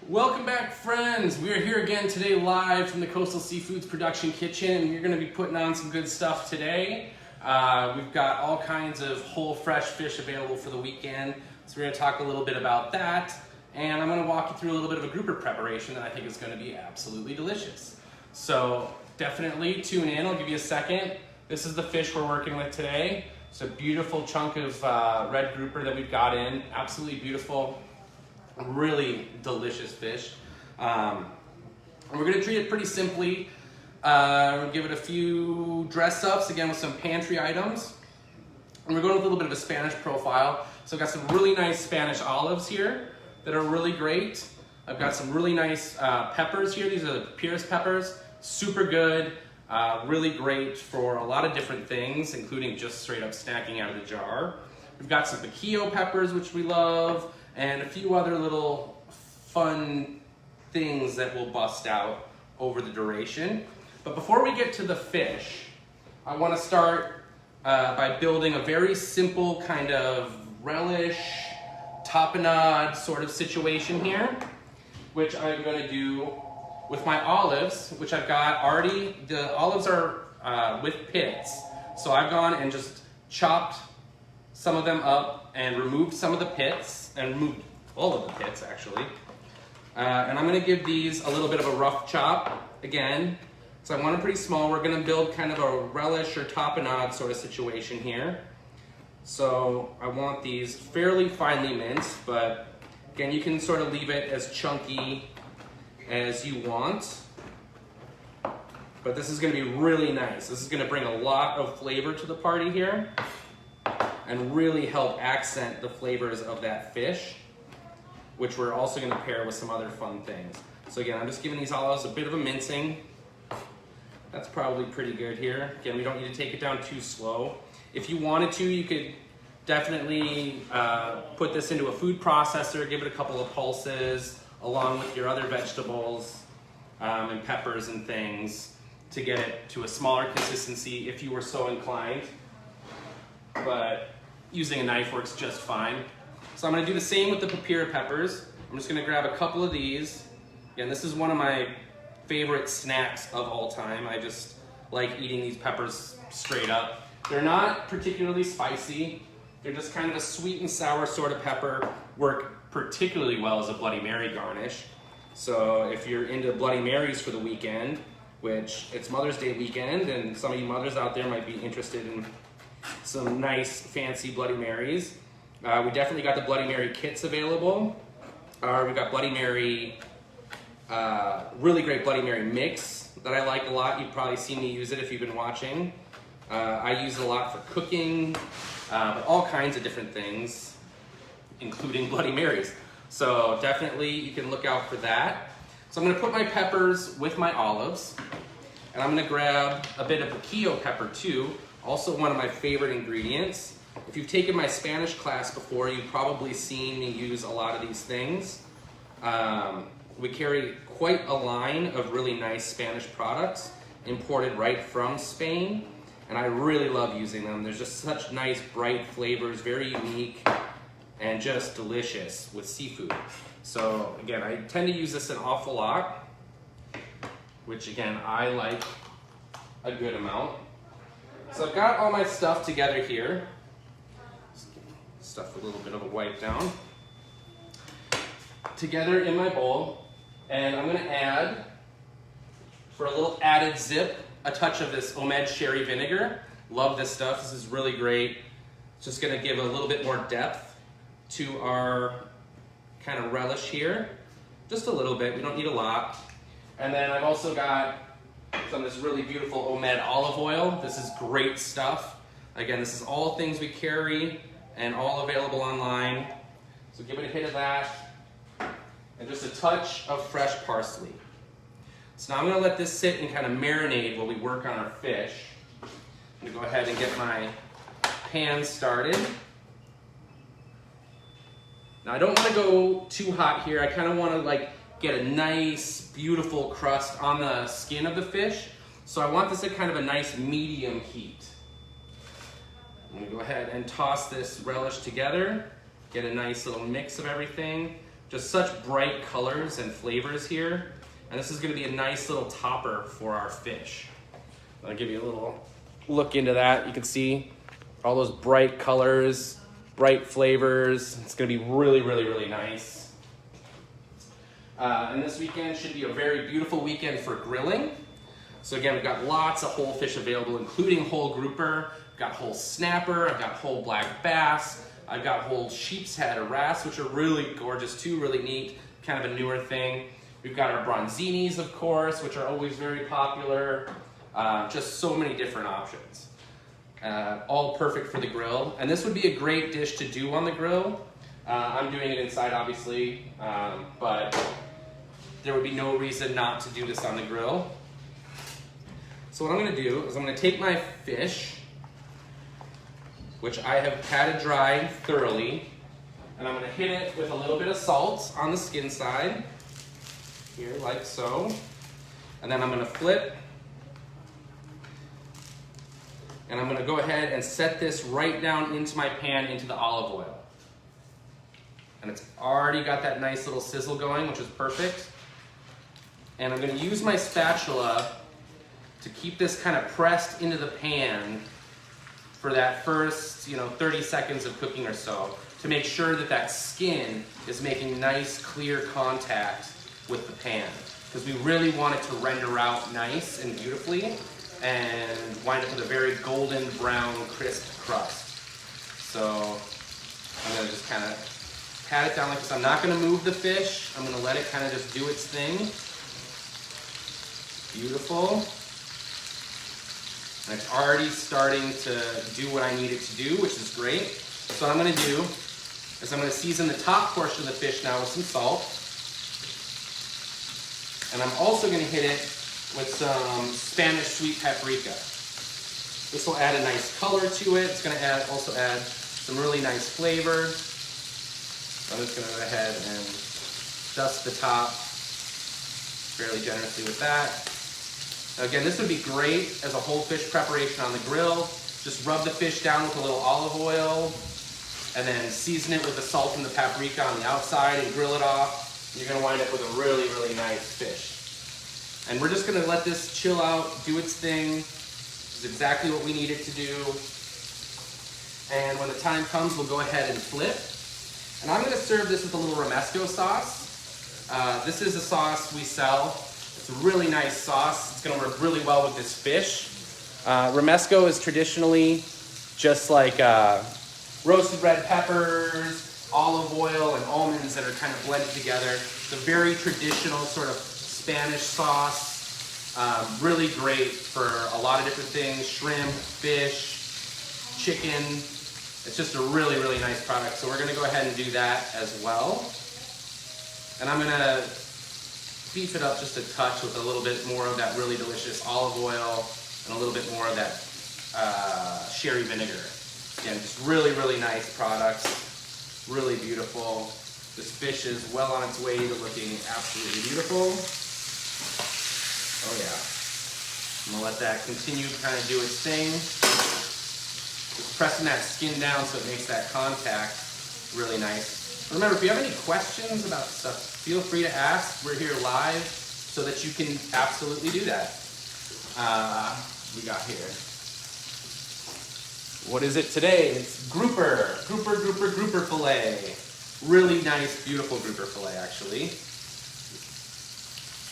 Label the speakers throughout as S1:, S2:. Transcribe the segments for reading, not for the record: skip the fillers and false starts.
S1: Welcome back, friends. We are here again today live from the Coastal Seafoods Production Kitchen, and we're going to be putting on some good stuff today. We've got all kinds of whole fresh fish available for the weekend, so we're going to talk a little bit about that, and I'm going to walk you through a little bit of a grouper preparation that I think is going to be absolutely delicious. So definitely tune in. I'll give you a second. This is the fish we're working with today. It's a beautiful chunk of red grouper that we've got in. Absolutely beautiful. Really delicious fish. And we're gonna treat it pretty simply. We'll give it a few dress ups, again with some pantry items. And we're going with a little bit of a Spanish profile. So I've got some really nice Spanish olives here that are really great. I've got some really nice peppers here. These are the Pierce peppers, super good. Really great for a lot of different things, including just straight up snacking out of the jar. We've got some piquillo peppers, which we love, and a few other little fun things that will bust out over the duration. But before we get to the fish, I want to start by building a very simple kind of relish, tapenade sort of situation here, which I'm going to do with my olives, which I've got already. The olives are with pits, so I've gone and just chopped some of them up and removed some of the pits, and removed all of the pits actually. And I'm gonna give these a little bit of a rough chop again. So I want them pretty small. We're gonna build kind of a relish or tapenade sort of situation here. So I want these fairly finely minced, but again, you can sort of leave it as chunky as you want. But this is gonna be really nice. This is gonna bring a lot of flavor to the party here and really help accent the flavors of that fish, which we're also gonna pair with some other fun things. So again, I'm just giving these olives a bit of a mincing. That's probably pretty good here. Again, we don't need to take it down too slow. If you wanted to, you could definitely put this into a food processor, give it a couple of pulses, along with your other vegetables and peppers and things to get it to a smaller consistency if you were so inclined. But using a knife works just fine. So I'm gonna do the same with the paprika peppers. I'm just gonna grab a couple of these. Again, this is one of my favorite snacks of all time. I just like eating these peppers straight up. They're not particularly spicy. They're just kind of a sweet and sour sort of pepper. Work particularly well as a Bloody Mary garnish. So if you're into Bloody Marys for the weekend, which it's Mother's Day weekend, and some of you mothers out there might be interested in some nice fancy Bloody Marys. We definitely got the Bloody Mary kits available. We've got Bloody Mary, really great Bloody Mary mix that I like a lot. You've probably seen me use it if you've been watching. I use it a lot for cooking, but all kinds of different things, including Bloody Marys. So definitely you can look out for that. So I'm gonna put my peppers with my olives, and I'm gonna grab a bit of piquillo pepper too, also one of my favorite ingredients. If you've taken my Spanish class before, you've probably seen me use a lot of these things. We carry quite a line of really nice Spanish products imported right from Spain, and I really love using them. There's just such nice bright flavors, very unique, and just delicious with seafood. So again, I tend to use this an awful lot, which again, I like a good amount. So I've got all my stuff together here. Stuff a little bit of a wipe down. Together in my bowl. And I'm gonna add, for a little added zip, a touch of this Omed sherry vinegar. Love this stuff, this is really great. It's just gonna give a little bit more depth to our kind of relish here. Just a little bit, we don't need a lot. And then I've also got some of this really beautiful Omed olive oil. This is great stuff. Again, this is all things we carry and all available online. So give it a hit of that. And just a touch of fresh parsley. So now I'm gonna let this sit and kind of marinate while we work on our fish. I'm gonna go ahead and get my pan started. Now I don't wanna go too hot here. I kind of wanna get a nice, beautiful crust on the skin of the fish. So I want this at kind of a nice medium heat. I'm gonna go ahead and toss this relish together, get a nice little mix of everything. Just such bright colors and flavors here. And this is gonna be a nice little topper for our fish. I'll give you a little look into that. You can see all those bright colors, bright flavors. It's gonna be really, really, really nice. And this weekend should be a very beautiful weekend for grilling. So again, we've got lots of whole fish available, including whole grouper. I've got whole snapper, I've got whole black bass, I've got whole sheep's head or wrasse, which are really gorgeous too, really neat, kind of a newer thing. We've got our bronzinis, of course, which are always very popular. Just so many different options. All perfect for the grill. And this would be a great dish to do on the grill. I'm doing it inside, obviously, but there would be no reason not to do this on the grill. So what I'm gonna do is I'm gonna take my fish, which I have patted dry thoroughly, and I'm gonna hit it with a little bit of salt on the skin side, here, like so. And then I'm gonna flip, and I'm gonna go ahead and set this right down into my pan, into the olive oil. And it's already got that nice little sizzle going, which is perfect. And I'm gonna use my spatula to keep this kind of pressed into the pan for that first, 30 seconds of cooking or so, to make sure that that skin is making nice, clear contact with the pan. Because we really want it to render out nice and beautifully and wind up with a very golden brown, crisp crust. So I'm gonna just kind of pat it down like this. I'm not gonna move the fish. I'm gonna let it kind of just do its thing. Beautiful. And it's already starting to do what I need it to do, which is great. So what I'm gonna do is I'm gonna season the top portion of the fish now with some salt. And I'm also gonna hit it with some Spanish sweet paprika. This will add a nice color to it. It's gonna also add some really nice flavor. So I'm just gonna go ahead and dust the top fairly generously with that. Now again, this would be great as a whole fish preparation on the grill. Just rub the fish down with a little olive oil and then season it with the salt and the paprika on the outside and grill it off. You're gonna wind up with a really, really nice fish. And we're just gonna let this chill out, do its thing. It's exactly what we need it to do. And when the time comes, we'll go ahead and flip. And I'm gonna serve this with a little Romesco sauce. This is a sauce we sell. It's a really nice sauce. It's gonna work really well with this fish. Romesco is traditionally just like roasted red peppers, olive oil, and almonds that are kind of blended together. It's a very traditional sort of Spanish sauce. Really great for a lot of different things: shrimp, fish, chicken. It's just a really, really nice product. So we're gonna go ahead and do that as well. And I'm gonna beef it up just a touch with a little bit more of that really delicious olive oil and a little bit more of that sherry vinegar. Again, just really, really nice products. Really beautiful. This fish is well on its way to looking absolutely beautiful. Oh yeah. I'm gonna let that continue to kind of do its thing. Just pressing that skin down so it makes that contact really nice. Remember, if you have any questions about stuff, feel free to ask. We're here live so that you can absolutely do that. We got here. What is it today? It's grouper fillet. Really nice, beautiful grouper fillet, actually.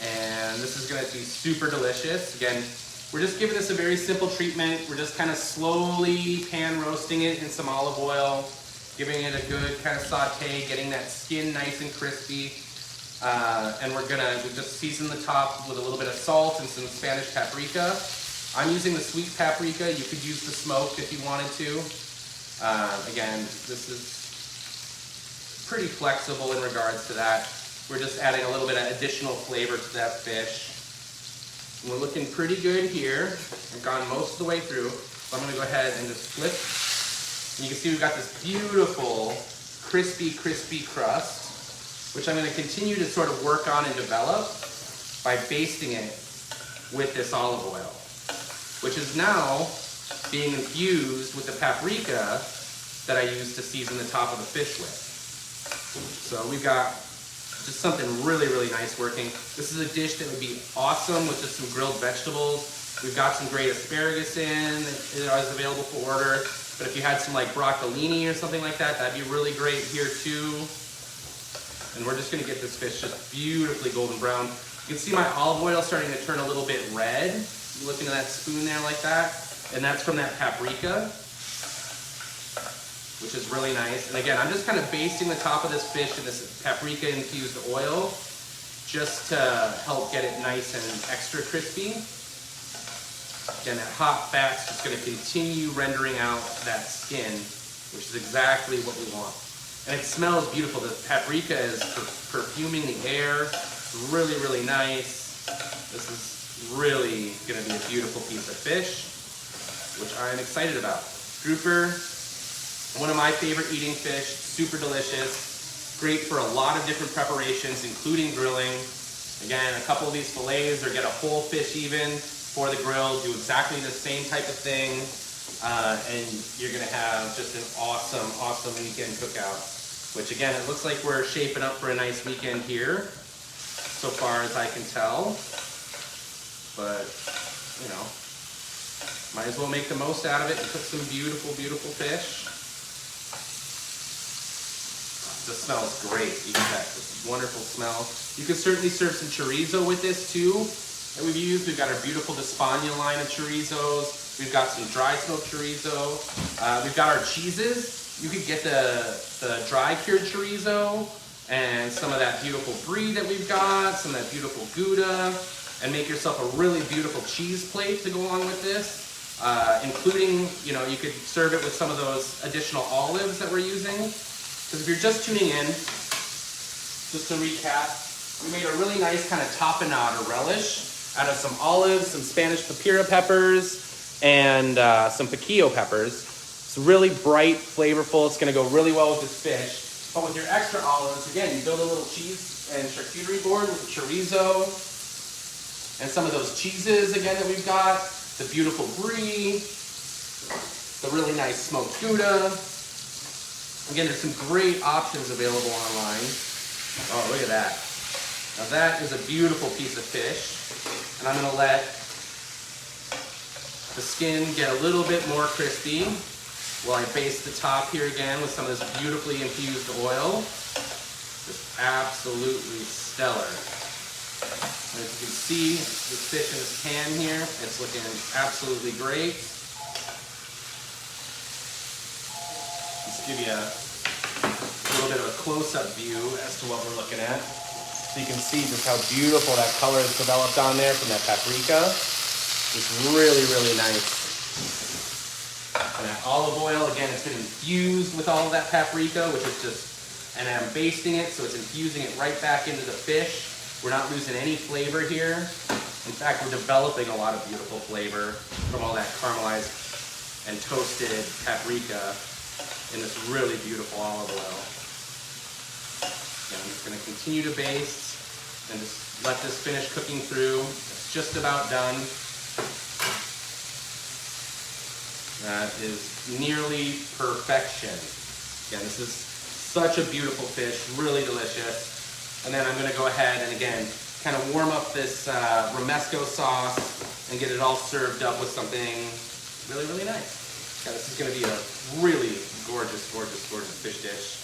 S1: And this is gonna be super delicious. Again, we're just giving this a very simple treatment. We're just kind of slowly pan roasting it in some olive oil, giving it a good kind of saute, getting that skin nice and crispy. And we just season the top with a little bit of salt and some Spanish paprika. I'm using the sweet paprika. You could use the smoked if you wanted to. Again, this is pretty flexible in regards to that. We're just adding a little bit of additional flavor to that fish. And we're looking pretty good here. I've gone most of the way through. So I'm gonna go ahead and just flip. And you can see we've got this beautiful, crispy crust, which I'm gonna continue to sort of work on and develop by basting it with this olive oil, which is now being infused with the paprika that I used to season the top of the fish with. So we've got Just something really, really nice working. This is a dish that would be awesome with just some grilled vegetables. We've got some great asparagus in, it is available for order. But if you had some like broccolini or something like that, that'd be really great here too. And we're just gonna get this fish just beautifully golden brown. You can see my olive oil starting to turn a little bit red. You look into that spoon there like that. And that's from that paprika, which is really nice. And again, I'm just kind of basting the top of this fish in this paprika infused oil just to help get it nice and extra crispy. Again, that hot fat's just gonna continue rendering out that skin, which is exactly what we want. And it smells beautiful. The paprika is perfuming the air. It's really, really nice. This is really gonna be a beautiful piece of fish, which I'm excited about. Grouper, one of my favorite eating fish, super delicious. Great for a lot of different preparations, including grilling. Again, a couple of these fillets, or get a whole fish even for the grill, do exactly the same type of thing, and you're gonna have just an awesome, awesome weekend cookout. Which again, it looks like we're shaping up for a nice weekend here, so far as I can tell. But, you know, might as well make the most out of it and cook some beautiful, beautiful fish. This smells great. You get that wonderful smell. You can certainly serve some chorizo with this too that we've used. We've got our beautiful d'Espagne line of chorizos. We've got some dry smoked chorizo. We've got our cheeses. You could get the dry cured chorizo and some of that beautiful brie that we've got, some of that beautiful Gouda, and make yourself a really beautiful cheese plate to go along with this. Including, you know, you could serve it with some of those additional olives that we're using. Because if you're just tuning in, just to recap, we made a really nice kind of tapenade or relish out of some olives, some Spanish papira peppers, and some piquillo peppers. It's really bright, flavorful. It's gonna go really well with this fish. But with your extra olives, again, you build a little cheese and charcuterie board with the chorizo and some of those cheeses, again, that we've got. The beautiful brie, the really nice smoked Gouda. Again, there's some great options available online. Oh, look at that. Now that is a beautiful piece of fish. And I'm gonna let the skin get a little bit more crispy while I baste the top here again with some of this beautifully infused oil. Just absolutely stellar. And as you can see, the fish in this pan here, it's looking absolutely great. Just give you a little bit of a close-up view as to what we're looking at. So you can see just how beautiful that color is developed on there from that paprika. It's really, really nice. And that olive oil, again, it's been infused with all of that paprika, which is just, and I'm basting it, so it's infusing it right back into the fish. We're not losing any flavor here. In fact, we're developing a lot of beautiful flavor from all that caramelized and toasted paprika in this really beautiful olive oil. Again, I'm just gonna continue to baste and just let this finish cooking through. It's just about done. That is nearly perfection. Again, this is such a beautiful fish, really delicious. And then I'm gonna go ahead and again, kind of warm up this Romesco sauce and get it all served up with something really, really nice. Yeah, this is gonna be a really gorgeous, gorgeous, gorgeous fish dish.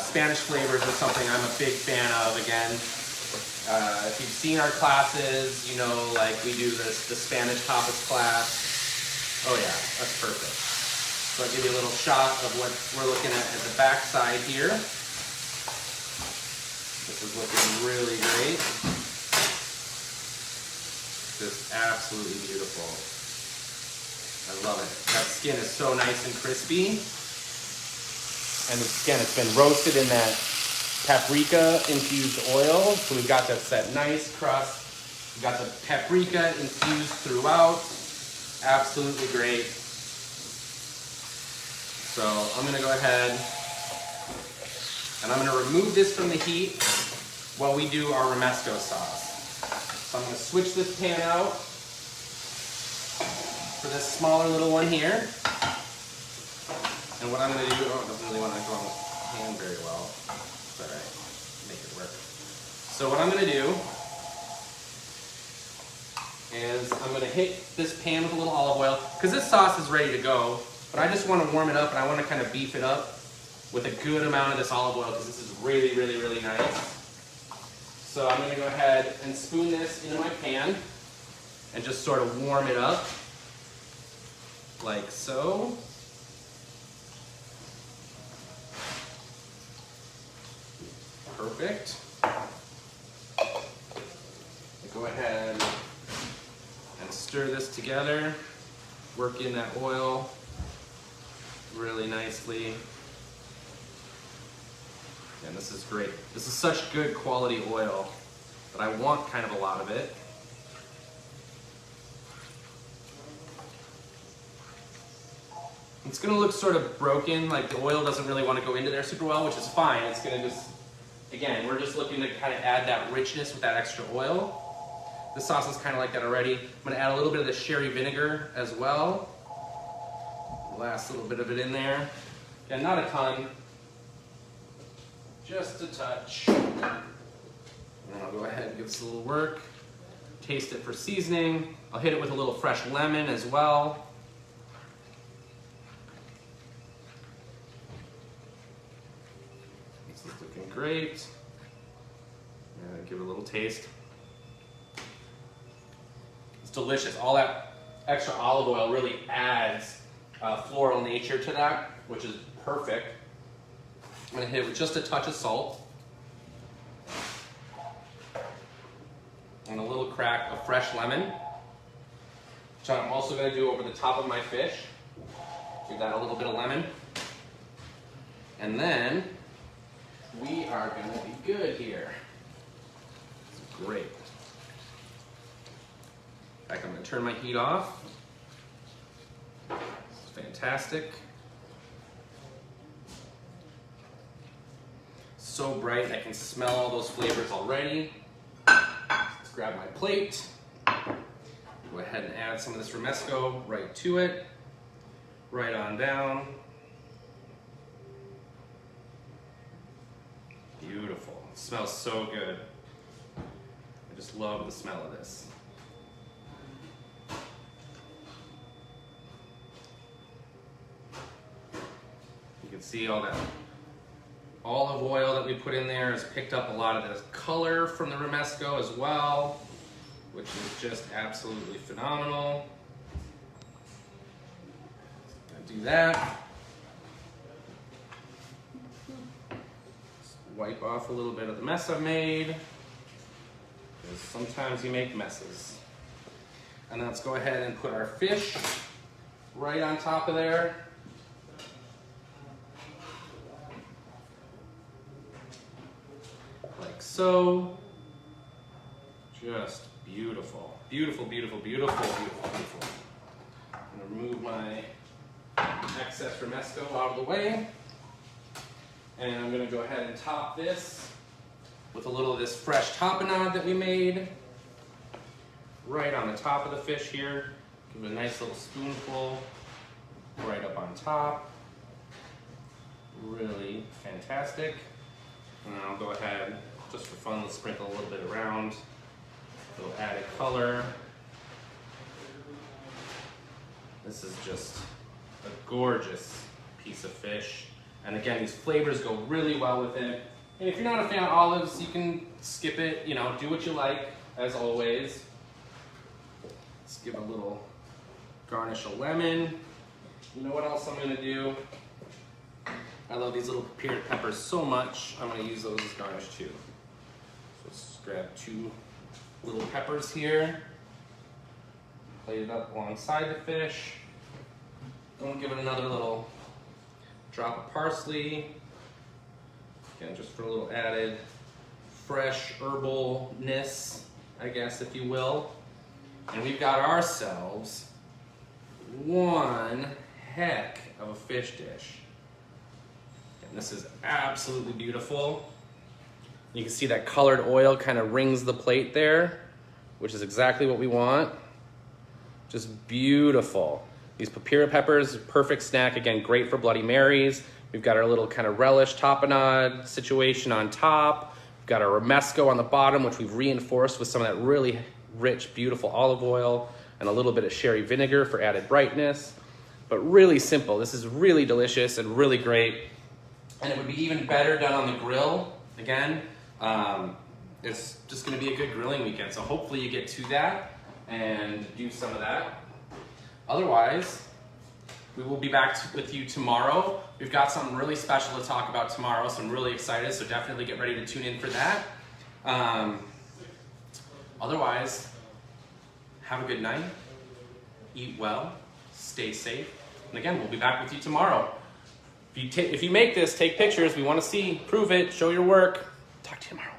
S1: Spanish flavors is something I'm a big fan of again. If you've seen our classes, you know, like we do the Spanish tapas class. Oh yeah, that's perfect. So I'll give you a little shot of what we're looking at the back side here. This is looking really great. Just absolutely beautiful. I love it. That skin is so nice and crispy. And again, it's been roasted in that paprika infused oil. So we've got that nice crust. We've got the paprika infused throughout. Absolutely great. So I'm gonna go ahead and I'm gonna remove this from the heat while we do our Romesco sauce. So I'm gonna switch this pan out for this smaller little one here. And what I'm gonna do, oh, it doesn't really wanna go on the pan very well. It's all right. So what I'm gonna do is I'm gonna hit this pan with a little olive oil, because this sauce is ready to go, but I just wanna warm it up and I wanna kind of beef it up with a good amount of this olive oil, because this is really, really, really nice. So I'm gonna go ahead and spoon this into my pan and just sort of warm it up, like so. Perfect. Go ahead and stir this together, work in that oil really nicely. And this is great. This is such good quality oil that I want kind of a lot of it. It's gonna look sort of broken, like the oil doesn't really want to go into there super well, which is fine. It's gonna just, again, we're just looking to kind of add that richness with that extra oil. This sauce is kind of like that already. I'm gonna add a little bit of the sherry vinegar as well. Last little bit of it in there. Again, not a ton, just a touch. And I'll go ahead and give this a little work. Taste it for seasoning. I'll hit it with a little fresh lemon as well. This is looking great. And give it a little taste. It's delicious. All that extra olive oil really adds floral nature to that, which is perfect. I'm gonna hit it with just a touch of salt and a little crack of fresh lemon, which I'm also gonna do over the top of my fish. Give that a little bit of lemon. And then we are gonna be good here. It's great. In fact, I'm gonna turn my heat off. It's fantastic. So bright, I can smell all those flavors already. Let's grab my plate. Go ahead and add some of this Romesco right to it. Right on down. Beautiful. It smells so good. I just love the smell of this. You can see all that olive oil that we put in there has picked up a lot of the color from the Romesco as well, which is just absolutely phenomenal. Gonna do that. Just wipe off a little bit of the mess I've made, because sometimes you make messes. And then let's go ahead and put our fish right on top of there. Like so. Just beautiful. Beautiful, beautiful, beautiful, beautiful, beautiful. I'm gonna remove my excess Romesco out of the way. And I'm gonna go ahead and top this with a little of this fresh tapenade that we made. Right on the top of the fish here. Give it a nice little spoonful right up on top. Really fantastic. And I'll go ahead, just for fun, let's sprinkle a little bit around. A little added color. This is just a gorgeous piece of fish. And again, these flavors go really well with it. And if you're not a fan of olives, you can skip it, you know, do what you like, as always. Let's give a little garnish of lemon. You know what else I'm gonna do? I love these little paprika peppers so much, I'm gonna use those as garnish too. So let's grab 2 little peppers here. Plate it up alongside the fish. Then give it another little drop of parsley. Again, just for a little added fresh herbalness, I guess, if you will. And we've got ourselves one heck of a fish dish. And this is absolutely beautiful. You can see that colored oil kind of rings the plate there, which is exactly what we want. Just beautiful. These paprika peppers, perfect snack. Again, great for Bloody Marys. We've got our little kind of relish tapenade situation on top. We've got our Romesco on the bottom, which we've reinforced with some of that really rich, beautiful olive oil and a little bit of sherry vinegar for added brightness. But really simple. This is really delicious and really great. And it would be even better done on the grill. Again, it's just gonna be a good grilling weekend. So hopefully you get to that and do some of that. Otherwise, we will be back with you tomorrow. We've got something really special to talk about tomorrow, so I'm really excited. So definitely get ready to tune in for that. Otherwise, have a good night, eat well, stay safe. And again, we'll be back with you tomorrow. If you make this, take pictures. We want to see, prove it, show your work. Talk to you tomorrow.